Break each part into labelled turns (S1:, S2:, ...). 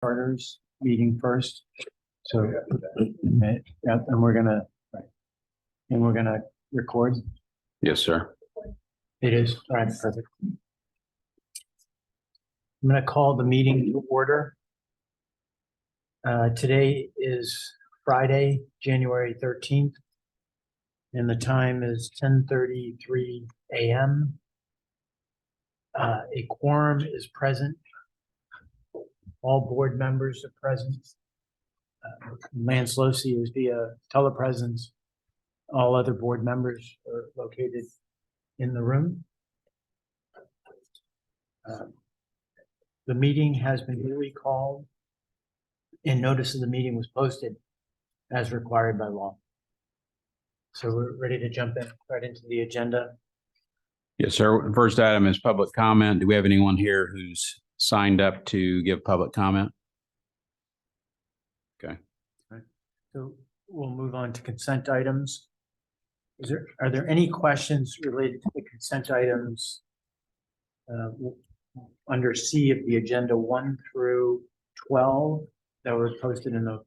S1: charters meeting first. So, yeah, and we're gonna record.
S2: Yes, sir.
S1: It is, all right, perfect. I'm gonna call the meeting to order. Today is Friday, January 13th, and the time is 10:33 a.m. A quorum is present. All board members are present. Lance Losi is via telepresence. All other board members are located in the room. The meeting has been duly called and notice of the meeting was posted as required by law. So we're ready to jump in right into the agenda.
S2: Yes, sir. First item is public comment. Do we have anyone here who's signed up to give public comment? Okay.
S1: So we'll move on to consent items. Are there any questions related to the consent items under C of the agenda 1 through 12 that were posted in the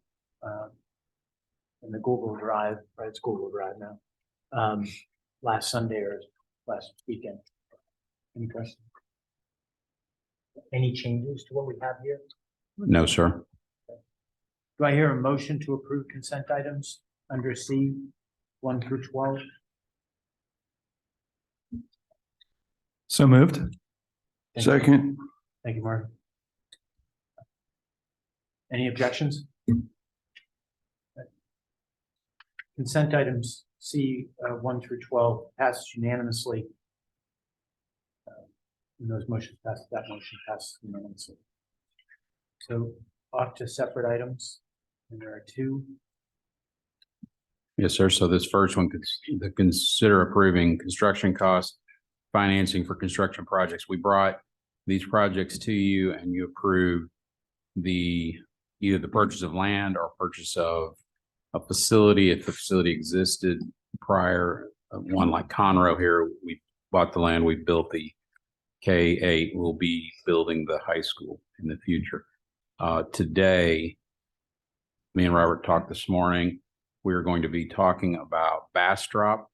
S1: Google Drive, right? It's Google Drive now. Last Sunday or last weekend. Any questions? Any changes to what we have here?
S2: No, sir.
S1: Do I hear a motion to approve consent items under C 1 through 12?
S3: So moved.
S1: Second. Thank you, Mark. Any objections? Consent items C 1 through 12 passes unanimously. And those motions pass. That motion passes unanimously. So off to separate items, and there are 2.
S2: Yes, sir. So this first one, consider approving construction cost financing for construction projects. We brought these projects to you and you approved either the purchase of land or purchase of a facility. If the facility existed prior, one like Conroe here, we bought the land, we built the K-8, we'll be building the high school in the future. Today, me and Robert talked this morning. We're going to be talking about Bastrop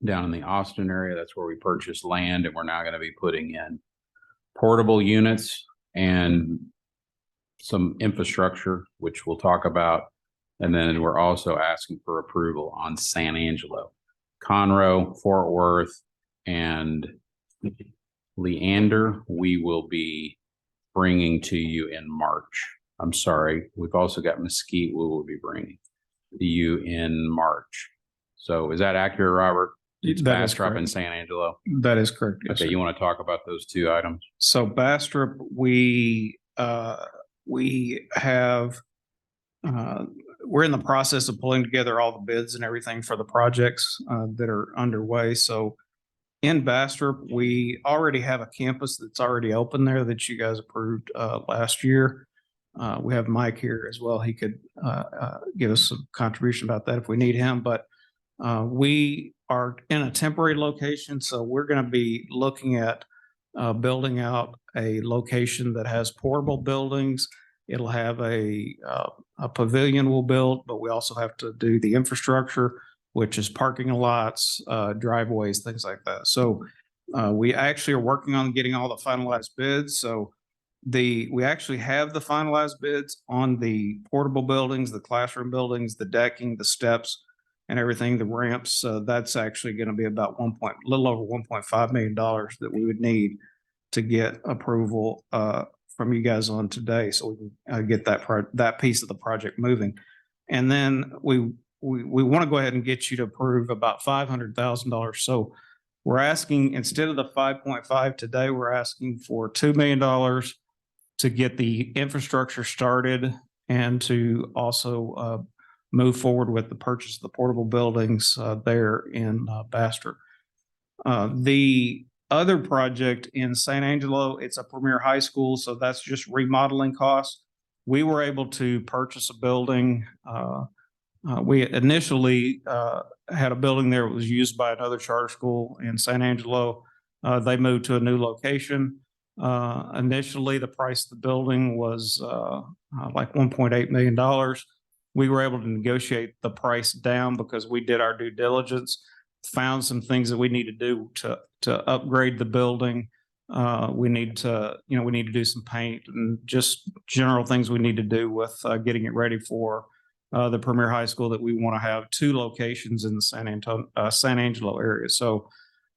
S2: down in the Austin area. That's where we purchased land, and we're now going to be putting in portable units and some infrastructure, which we'll talk about. And then we're also asking for approval on San Angelo, Conroe, Fort Worth, and Leander. We will be bringing to you in March. I'm sorry. We've also got Mesquite we will be bringing to you in March. So is that accurate, Robert? It's Bastrop and San Angelo.
S3: That is correct. Yes,
S2: okay,
S3: sir.
S2: you want to talk about those 2 items?
S3: So Bastrop, we have we're in the process of pulling together all the bids and everything for the projects that are underway. So in Bastrop, we already have a campus that's already open there that you guys approved last year. We have Mike here as well. He could give us some contribution about that if we need him. But we are in a temporary location, so we're going to be looking at building out a location that has portable buildings. It'll have a pavilion we'll build, but we also have to do the infrastructure, which is parking lots, driveways, things like that. So we actually are working on getting all the finalized bids. So we actually have the finalized bids on the portable buildings, the classroom buildings, the decking, the steps, and everything, the ramps. That's actually going to be about a little over $1.5 million that we would need to get approval from you guys on today, so we can get that piece of the project moving. And then we want to go ahead and get you to approve about $500,000. So we're asking, instead of the 5.5 today, we're asking for $2 million to get the infrastructure started and to also move forward with the purchase of the portable buildings there in Bastrop. The other project in San Angelo, it's a premier high school, so that's just remodeling costs. We were able to purchase a building. We initially had a building there that was used by another charter school in San Angelo. They moved to a new location. Initially, the price of the building was like $1.8 million. We were able to negotiate the price down because we did our due diligence, found some things that we need to do to upgrade the building. We need to do some paint and just general things we need to do with getting it ready for the Premier High School that we want to have 2 locations in the San Angelo area. So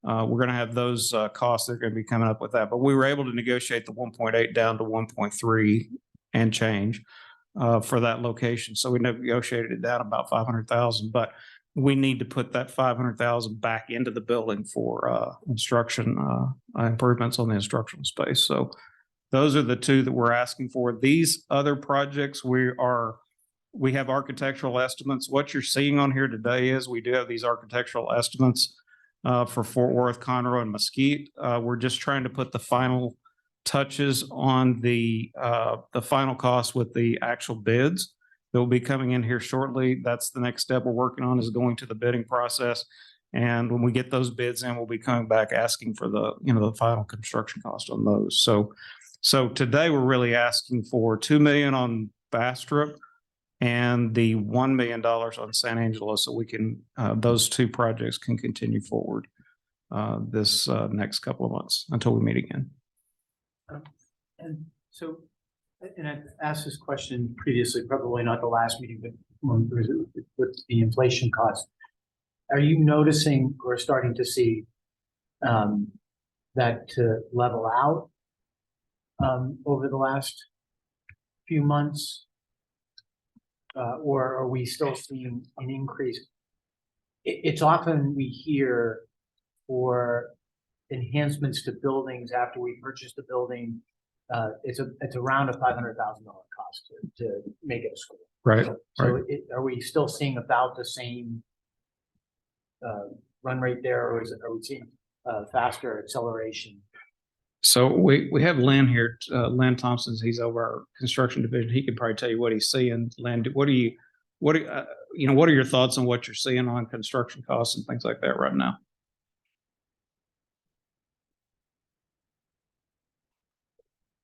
S3: we're going to have those costs that are going to be coming up with that. But we were able to negotiate the 1.8 down to 1.3 and change for that location. So we negotiated it down about 500,000, but we need to put that 500,000 back into the building for instruction improvements on the instructional space. So those are the 2 that we're asking for. These other projects, we have architectural estimates. What you're seeing on here today is we do have these architectural estimates for Fort Worth, Conroe, and Mesquite. We're just trying to put the final touches on the final cost with the actual bids that will be coming in here shortly. That's the next step we're working on, is going to the bidding process. And when we get those bids in, we'll be coming back asking for the final construction cost on those. So today we're really asking for $2 million on Bastrop and the $1 million on San Angelo, so we can those 2 projects can continue forward this next couple of months until we meet again.
S1: And so, and I've asked this question previously, probably not the last meeting, but with the inflation cost, are you noticing or starting to see that to level out over the last few months? Or are we still seeing an increase? It's often we hear for enhancements to buildings after we purchase the building, it's around a $500,000 cost to make it a school.
S3: Right.
S1: So are we still seeing about the same run rate there, or are we seeing faster acceleration?
S3: So we have Lynn here, Lynn Thompson. He's over our construction division. He could probably tell you what he's seeing. Lynn, what are your thoughts on what you're seeing on construction costs and things like that right now?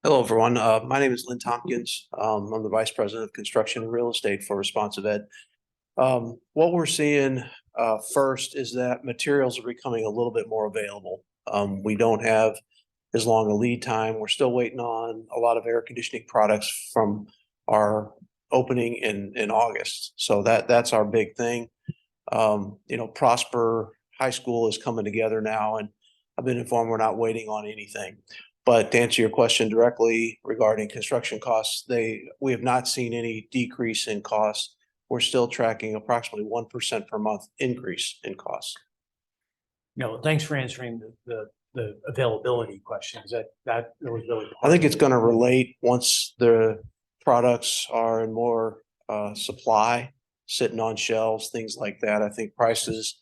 S4: Hello, everyone. My name is Lynn Tompkins. I'm the Vice President of Construction and Real Estate for ResponsiveEd. What we're seeing first is that materials are becoming a little bit more available. We don't have as long a lead time. We're still waiting on a lot of air conditioning products from our opening in August. So that's our big thing. Prosper High School is coming together now, and I've been informed we're not waiting on anything. But to answer your question directly regarding construction costs, we have not seen any decrease in costs. We're still tracking approximately 1% per month increase in costs.
S1: No, thanks for answering the availability questions. That was really.
S4: I think it's going to relate once the products are in more supply, sitting on shelves, things like that. I think prices,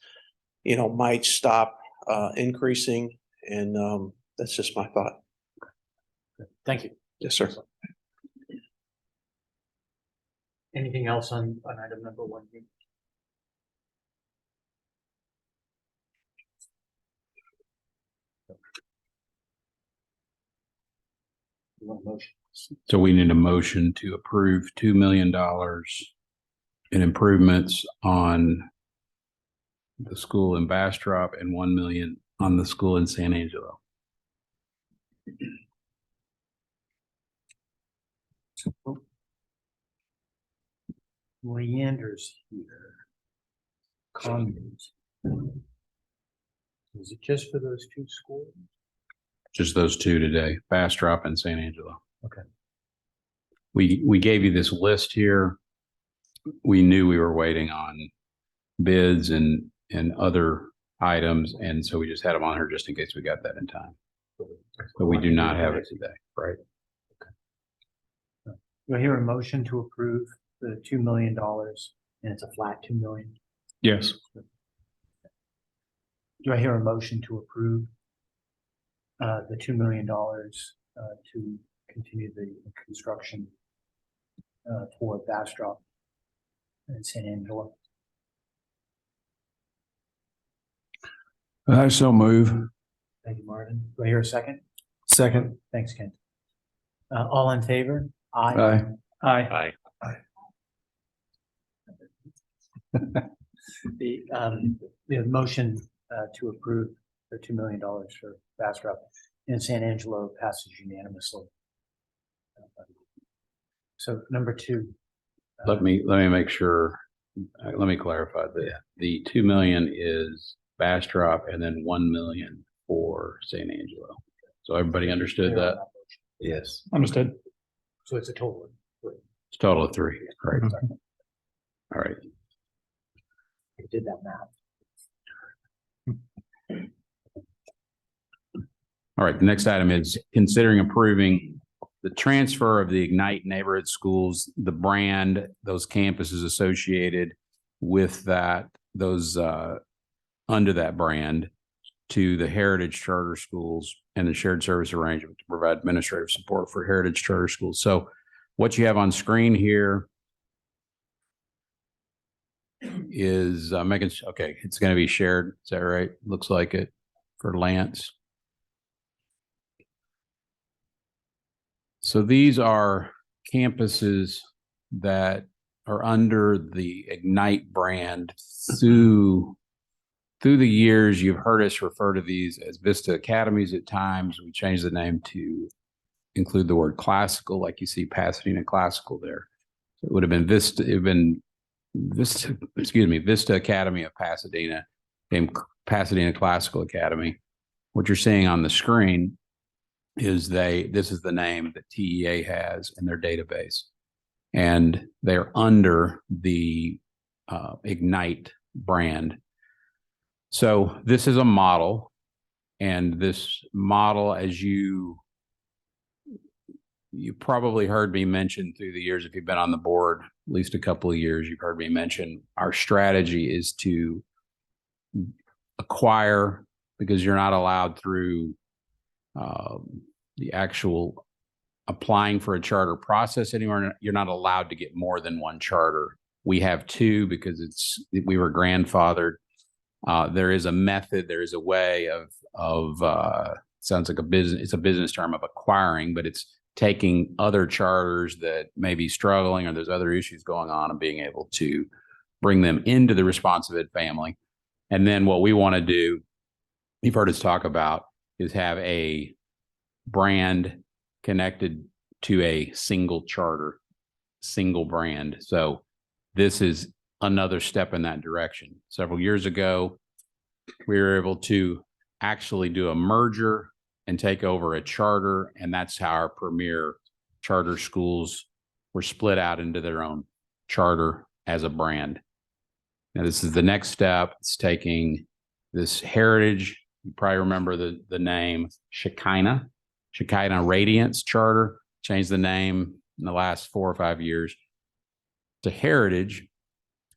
S4: might stop increasing, and that's just my thought.
S1: Thank you.
S4: Yes, sir.
S1: Anything else on item number 1? You want a motion?
S2: So we need a motion to approve $2 million in improvements on the school in Bastrop and $1 million on the school in San Angelo.
S1: Leander's here. Comments. Is it just for those 2 schools?
S2: Just those 2 today, Bastrop and San Angelo.
S1: Okay.
S2: We gave you this list here. We knew we were waiting on bids and other items, and so we just had them on here just in case we got that in time. But we do not have it today, right?
S1: Okay. Do I hear a motion to approve the $2 million, and it's a flat $2 million?
S3: Yes.
S1: Do I hear a motion to approve the $2 million to continue the construction for Bastrop and San Angelo?
S5: I so move.
S1: Thank you, Martin. Do I hear a second?
S3: Second.
S1: Thanks, Kent. All in favor?
S2: Aye.
S3: Aye.
S1: The motion to approve the $2 million for Bastrop in San Angelo passes unanimously. So number two.
S2: Let me make sure, let me clarify that. The 2 million is Bastrop and then 1 million for San Angelo. So everybody understood that? Yes.
S3: Understood.
S1: So it's a total of three.
S2: It's a total of 3. Right. All right.
S1: I did that math.
S2: All right. The next item is considering approving the transfer of the Ignite neighborhood schools, the brand, those campuses associated with that, those under that brand, to the Heritage Charter Schools and the shared service arrangement to provide administrative support for Heritage Charter Schools. So what you have on screen here is making, okay, it's going to be shared. Is that right? Looks like it for Lance. So these are campuses that are under the Ignite brand. Through the years, you've heard us refer to these as Vista Academies at times. We changed the name to include the word classical, like you see Pasadena Classical there. So it would have been Vista, Vista Academy of Pasadena, became Pasadena Classical Academy. What you're seeing on the screen is this is the name that TEA has in their database, and they're under the Ignite brand. So this is a model, and this model, as you probably heard me mention through the years, if you've been on the board at least a couple of years, you've heard me mention our strategy is to acquire, because you're not allowed through the actual applying for a charter process anymore. You're not allowed to get more than one charter. We have 2 because we were grandfathered. There is a method, there is a way of sounds like it's a business term of acquiring, but it's taking other charters that may be struggling or there's other issues going on and being able to bring them into the ResponsiveEd family. And then what we want to do, you've heard us talk about, is have a brand connected to a single charter, single brand. So this is another step in that direction. Several years ago, we were able to actually do a merger and take over a charter, and that's how our premier charter schools were split out into their own charter as a brand. Now, this is the next step. It's taking this Heritage, you probably remember the name Shekinah Radiance Charter, changed the name in the last 4 or 5 years to Heritage.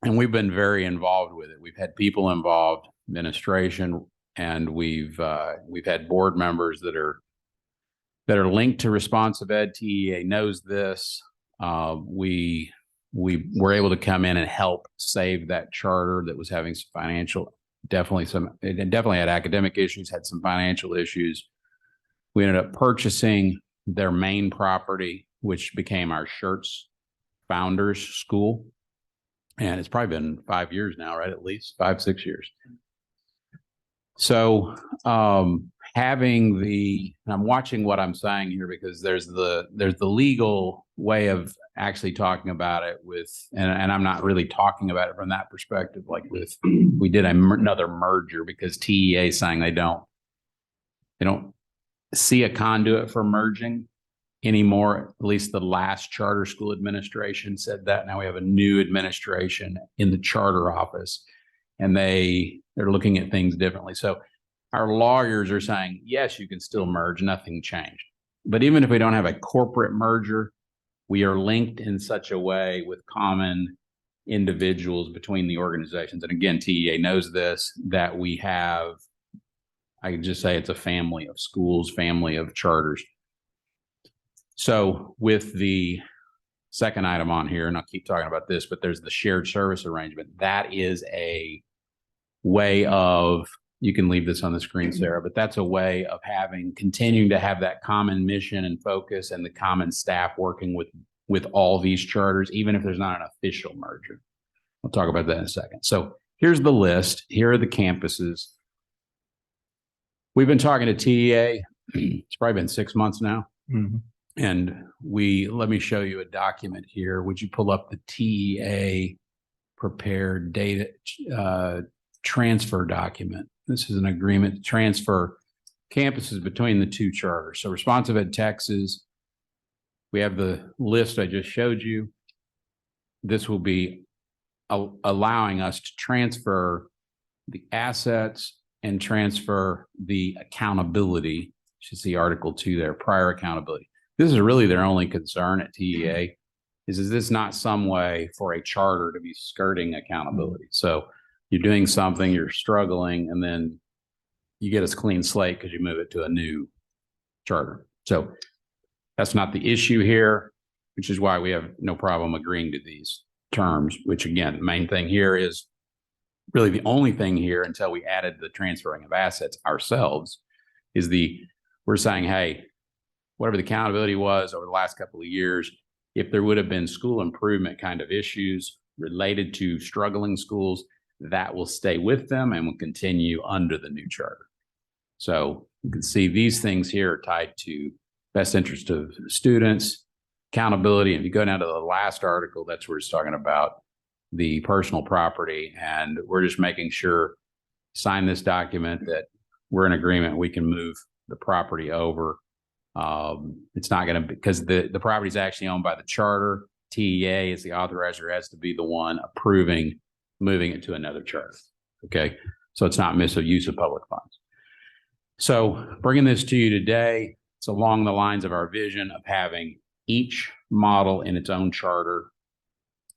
S2: And we've been very involved with it. We've had people involved, administration, and we've had board members that are linked to ResponsiveEd. TEA knows this. We were able to come in and help save that charter that was having some financial, it definitely had academic issues, had some financial issues. We ended up purchasing their main property, which became our Shirts Founders School. And it's probably been 5 years now, right? At least 5, 6 years. So having I'm watching what I'm saying here, because there's the legal way of actually talking about it and I'm not really talking about it from that perspective. Like we did another merger because TEA is saying they don't see a conduit for merging anymore. At least the last charter school administration said that. Now we have a new administration in the charter office, and they're looking at things differently. So our lawyers are saying, yes, you can still merge, nothing changed. But even if we don't have a corporate merger, we are linked in such a way with common individuals between the organizations. And again, TEA knows this, that we have, I can just say it's a family of schools, family of charters. So with the second item on here, and I'll keep talking about this, but there's the shared service arrangement. That is a way of you can leave this on the screen, Sarah, but that's a way of continuing to have that common mission and focus and the common staff working with all these charters, even if there's not an official merger. We'll talk about that in a second. So here's the list. Here are the campuses. We've been talking to TEA. It's probably been 6 months now.
S3: Mhm.
S2: And let me show you a document here. Would you pull up the TEA prepared data transfer document? This is an agreement to transfer campuses between the two charters. So ResponsiveEd Texas, we have the list I just showed you. This will be allowing us to transfer the assets and transfer the accountability. You should see Article 2 there, prior accountability. This is really their only concern at TEA is this not some way for a charter to be skirting accountability? So you're doing something, you're struggling, and then you get a clean slate because you move it to a new charter. So that's not the issue here, which is why we have no problem agreeing to these terms, which again, the main thing here is really the only thing here until we added the transferring of assets ourselves is we're saying, hey, whatever the accountability was over the last couple of years, if there would have been school improvement kind of issues related to struggling schools, that will stay with them and will continue under the new charter. So you can see these things here are tied to best interest of students, accountability. And if you go down to the last article, that's where it's talking about the personal property. And we're just making sure, sign this document that we're in agreement, we can move the property over. It's not going to, because the property is actually owned by the charter. TEA is the authorizer, has to be the one approving moving it to another charter. Okay. So it's not misuse of public funds. So bringing this to you today, it's along the lines of our vision of having each model in its own charter.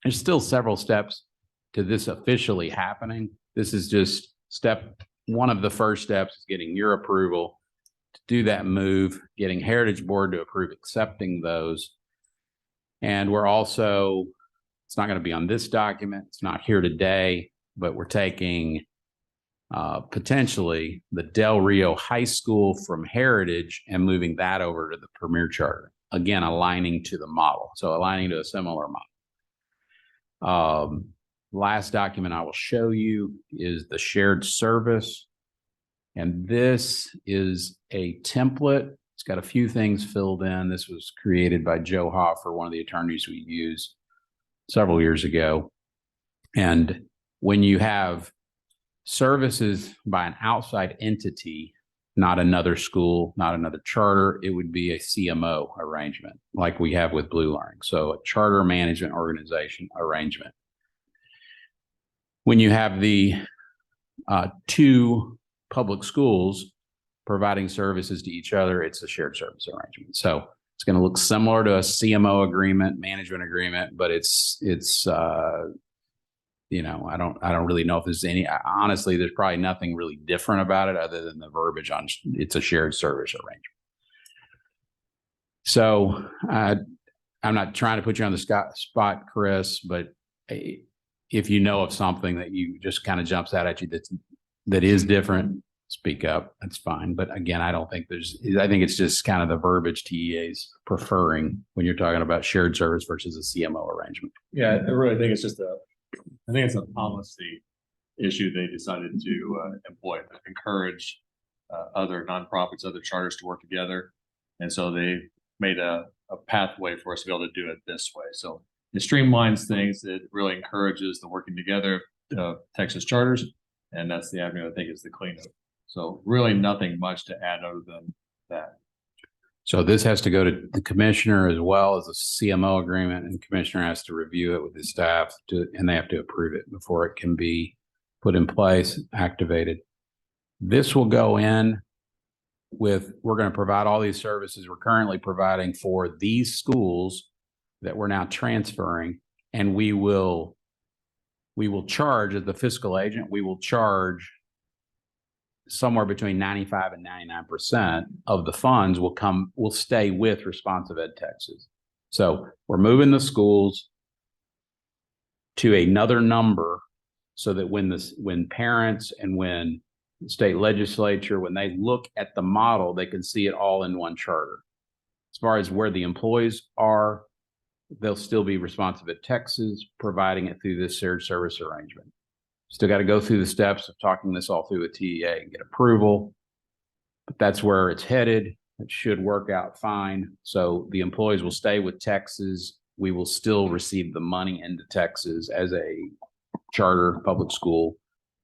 S2: There's still several steps to this officially happening. This is just one of the first steps is getting your approval to do that move, getting Heritage Board to approve accepting those. And we're also, it's not going to be on this document, it's not here today, but we're taking potentially the Del Rio High School from Heritage and moving that over to the Premier Charter. Again, aligning to the model. So aligning to a similar model. Last document I will show you is the shared service. And this is a template. It's got a few things filled in. This was created by Joe Hoffer, one of the attorneys we used several years ago. And when you have services by an outside entity, not another school, not another charter, it would be a CMO arrangement like we have with Blue Learning. So a charter management organization arrangement. When you have the two public schools providing services to each other, it's a shared service arrangement. So it's going to look similar to a CMO agreement, management agreement, but it's you know, I don't really know if there's honestly, there's probably nothing really different about it other than the verbiage on it's a shared service arrangement. So I'm not trying to put you on the spot, Chris, but if you know of something that you just kind of jumps out at you that is different, speak up. That's fine. But again, I think it's just kind of the verbiage TEA's preferring when you're talking about shared service versus a CMO arrangement.
S5: Yeah, I really think it's just I think it's a policy issue they decided to employ, encourage other nonprofits, other charters to work together. And so they made a pathway for us to be able to do it this way. So it streamlines things. It really encourages the working together of Texas charters. And that's the avenue I think is the cleanup. So really nothing much to add other than that.
S2: So this has to go to the commissioner as well as a CMO agreement, and the commissioner has to review it with his staff and they have to approve it before it can be put in place, activated. This will go in with, we're going to provide all these services we're currently providing for these schools that we're now transferring, and we will charge, as the fiscal agent, we will charge somewhere between 95 and 99% of the funds will stay with ResponsiveEd Texas. So we're moving the schools to another number so that when parents and when state legislature, when they look at the model, they can see it all in one charter. As far as where the employees are, they'll still be responsive at Texas, providing it through this shared service arrangement. Still got to go through the steps of talking this all through with TEA and get approval, but that's where it's headed. It should work out fine. So the employees will stay with Texas. We will still receive the money into Texas as a charter public school,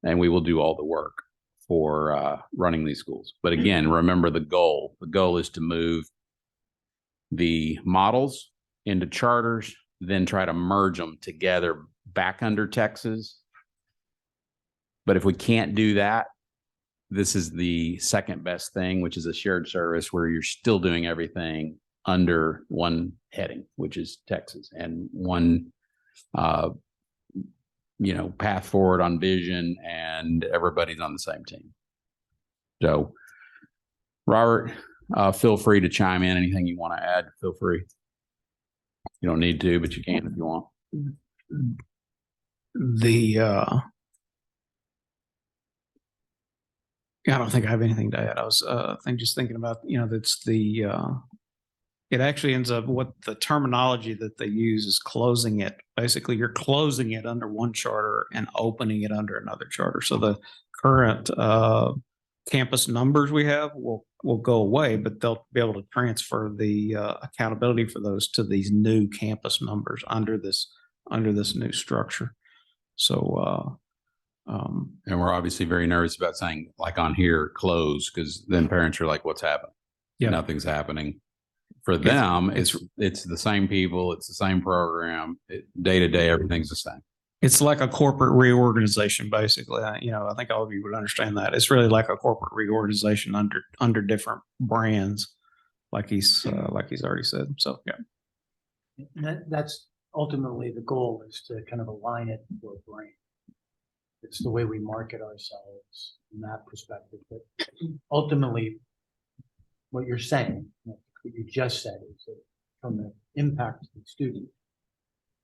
S2: and we will do all the work for running these schools. But again, remember the goal. The goal is to move the models into charters, then try to merge them together back under Texas. But if we can't do that, this is the second best thing, which is a shared service where you're still doing everything under one heading, which is Texas, and one, path forward on vision, and everybody's on the same team. So, Robert, feel free to chime in. Anything you want to add, feel free. You don't need to, but you can if you want.
S3: I don't think I have anything to add. I was just thinking about, that's it actually ends up, what the terminology that they use is closing it. Basically, you're closing it under one charter and opening it under another charter. So the current campus numbers we have will go away, but they'll be able to transfer the accountability for those to these new campus numbers under this new structure. So
S2: and we're obviously very nervous about saying, like on here, close, because then parents are like, what's happening?
S3: Yeah.
S2: Nothing's happening. For them, it's the same people, it's the same program, day to day, everything's the same.
S3: It's like a corporate reorganization, basically. I think all of you would understand that. It's really like a corporate reorganization under different brands, like he's already said. So yeah.
S1: And that's ultimately the goal, is to kind of align it for a brand. It's the way we market ourselves from that perspective. But ultimately, what you're saying, what you just said, is that from the impact to the student,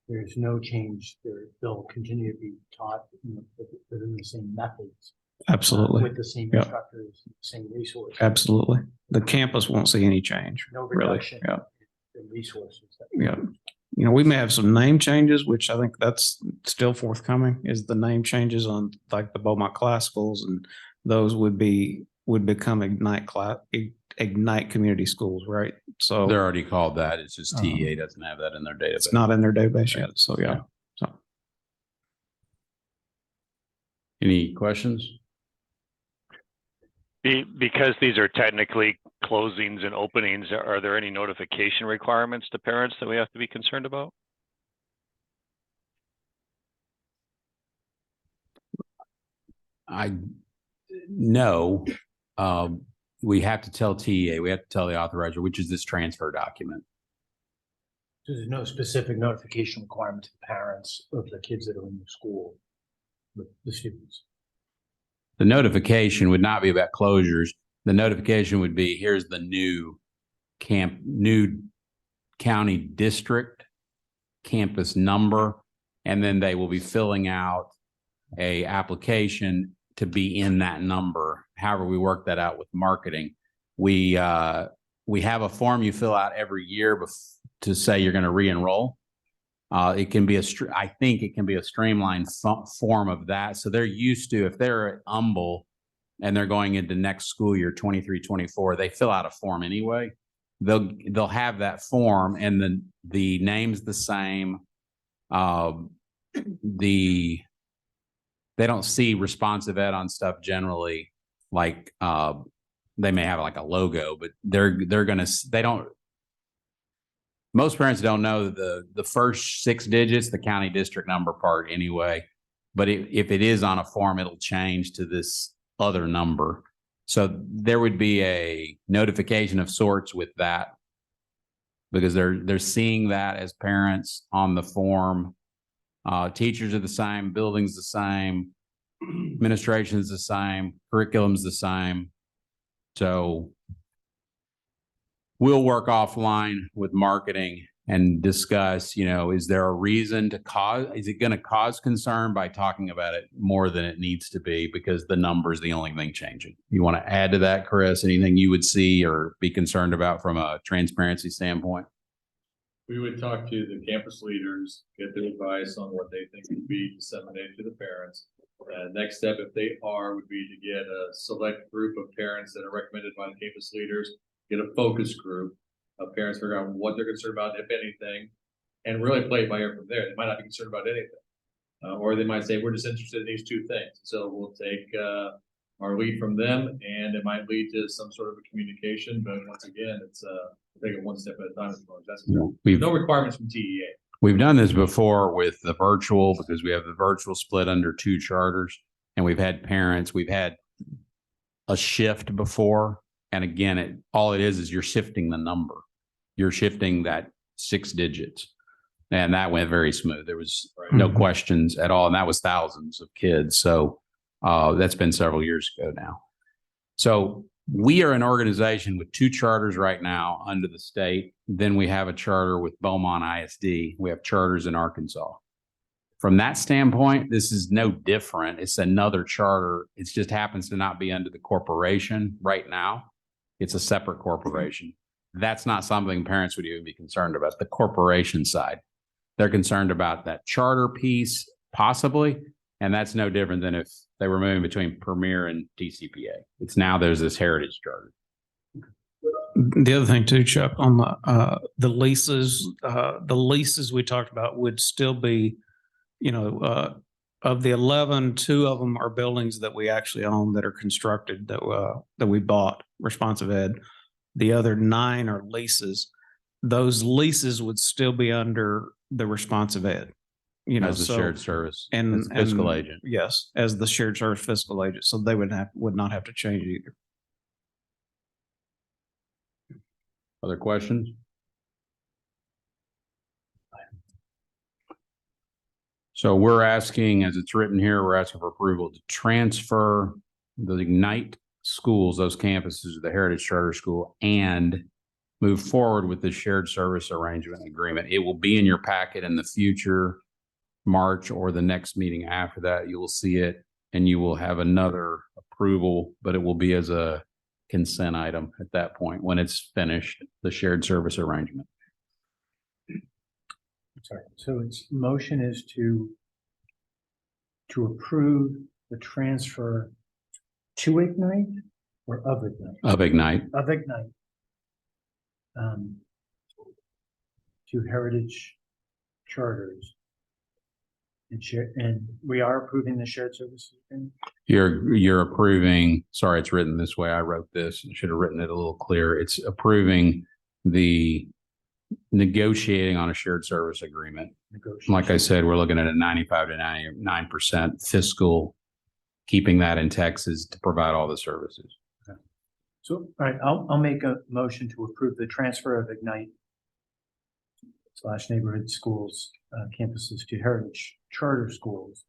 S1: there's no change. They'll continue to be taught within the same methods.
S3: Absolutely.
S1: With the same instructors, the same resources.
S3: Absolutely. The campus won't see any change.
S1: No reduction
S3: really.
S1: in resources.
S3: Yeah. We may have some name changes, which I think that's still forthcoming, is the name changes on like the Beaumont Classicals, and those would become Ignite Community Schools, right? So
S2: They're already called that. It's just TEA doesn't have that in their database.
S3: It's not in their database yet. So yeah. So
S2: Any questions?
S6: Because these are technically closings and openings, are there any notification requirements to parents that we have to be concerned about?
S2: No. We have to tell TEA, we have to tell the authorizer, which is this transfer document.
S1: So there's no specific notification requirement to the parents of the kids that are in the school, the students.
S2: The notification would not be about closures. The notification would be, here's the new county district campus number, and then they will be filling out a application to be in that number. However, we work that out with marketing. We have a form you fill out every year to say you're going to re-enroll. It can be I think it can be a streamlined form of that. So they're used to, if they're at Humble and they're going into next school year, 23-24, they fill out a form anyway. They'll have that form, and then the name's the same. They don't see responsive ed on stuff generally, like they may have like a logo, but most parents don't know the first 6 digits, the county district number part anyway. But if it is on a form, it'll change to this other number. So there would be a notification of sorts with that, because they're seeing that as parents on the form. Teachers are the same, building's the same, administration is the same, curriculum's the same. So we'll work offline with marketing and discuss, is there a reason is it going to cause concern by talking about it more than it needs to be because the number is the only thing changing? You want to add to that, Chris? Anything you would see or be concerned about from a transparency standpoint?
S5: We would talk to the campus leaders, get their advice on what they think would be disseminated to the parents. Next step, if they would be to get a select group of parents that are recommended by the campus leaders, get a focus group of parents, figure out what they're concerned about, if anything, and really play it by ear from there. They might not be concerned about anything. Or they might say, we're just interested in these two things. So we'll take our lead from them, and it might lead to some sort of a communication. But once again, it's take it one step at a time as far as that's concerned. There's no requirements from TEA.
S2: We've done this before with the virtual because we have the virtual split under 2 charters, and we've had parents, we've had a shift before. And again, all it is you're shifting the number. You're shifting that 6 digits. And that went very smooth. There was no questions at all. And that was thousands of kids. So that's been several years ago now. So we are an organization with 2 charters right now under the state. Then we have a charter with Beaumont ISD. We have charters in Arkansas. From that standpoint, this is no different. It's another charter. It just happens to not be under the corporation right now. It's a separate corporation. That's not something parents would even be concerned about, the corporation side. They're concerned about that charter piece, possibly, and that's no different than if they were moving between Premier and TCPA. It's now there's this heritage charter.
S3: The other thing too, Chuck, on the leases we talked about would still be, of the 11, 2 of them are buildings that we actually own that are constructed that we bought, Responsive Ed. The other 9 are leases. Those leases would still be under the Responsive Ed.
S2: As the shared service
S3: and
S2: as fiscal agent.
S3: Yes, as the shared service fiscal agent. So they would not have to change either.
S2: Other questions? So we're asking, as it's written here, we're asking for approval to transfer the Ignite schools, those campuses to the Heritage Charter School, and move forward with the shared service arrangement agreement. It will be in your packet in the future, March or the next meeting after that. You will see it and you will have another approval, but it will be as a consent item at that point when it's finished, the shared service arrangement.
S1: Sorry. So its motion is to approve the transfer to Ignite or of Ignite?
S2: Of Ignite.
S1: Of Ignite. To Heritage Charters. And we are approving the shared services agreement?
S2: You're approving, sorry, it's written this way. I wrote this and should have written it a little clearer. It's approving the negotiating on a shared service agreement. Like I said, we're looking at a 95 to 99% fiscal, keeping that in Texas to provide all the services.
S1: Okay. So, all right, I'll make a motion to approve the transfer of Ignite / neighborhood schools campuses to Heritage Charter Schools,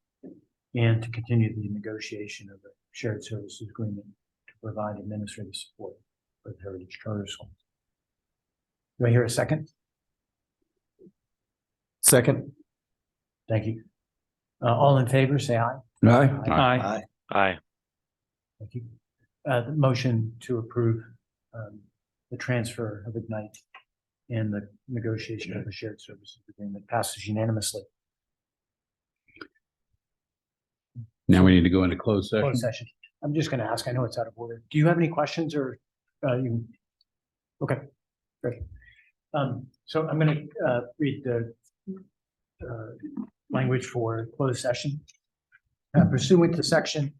S1: and to continue the negotiation of the shared services agreement to provide administrative support for the Heritage Charter Schools. Do I hear a second?
S7: Second.
S1: Thank you. All in favor, say aye.
S7: Aye.
S3: Aye.
S6: Aye.
S1: Thank you. The motion to approve the transfer of Ignite and the negotiation of the shared services agreement passes unanimously.
S2: Now we need to go into closed session.
S1: Closed session. I'm just going to ask, I know it's out of order. Do you have any questions or you? Okay, great. So I'm going to read the language for closed session. Pursuant to section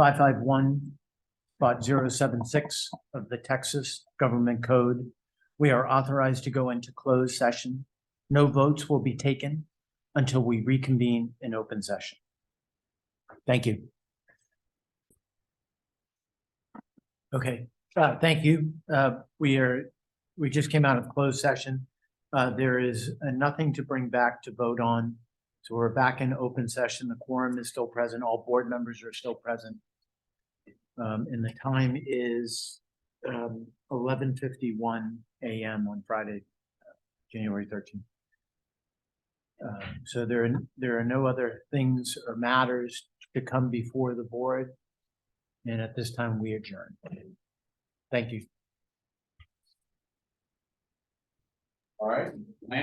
S1: 551.076 of the Texas Government Code, we are authorized to go into closed session. No votes will be taken until we reconvene in open session. Thank you. Okay, thank you. We just came out of closed session. There is nothing to bring back to vote on. So we're back in open session. The quorum is still present. All board members are still present. And the time is 11:51 a.m. on Friday, January 13th. So there are no other things or matters to come before the board. And at this time, we adjourn. Thank you.
S5: All right.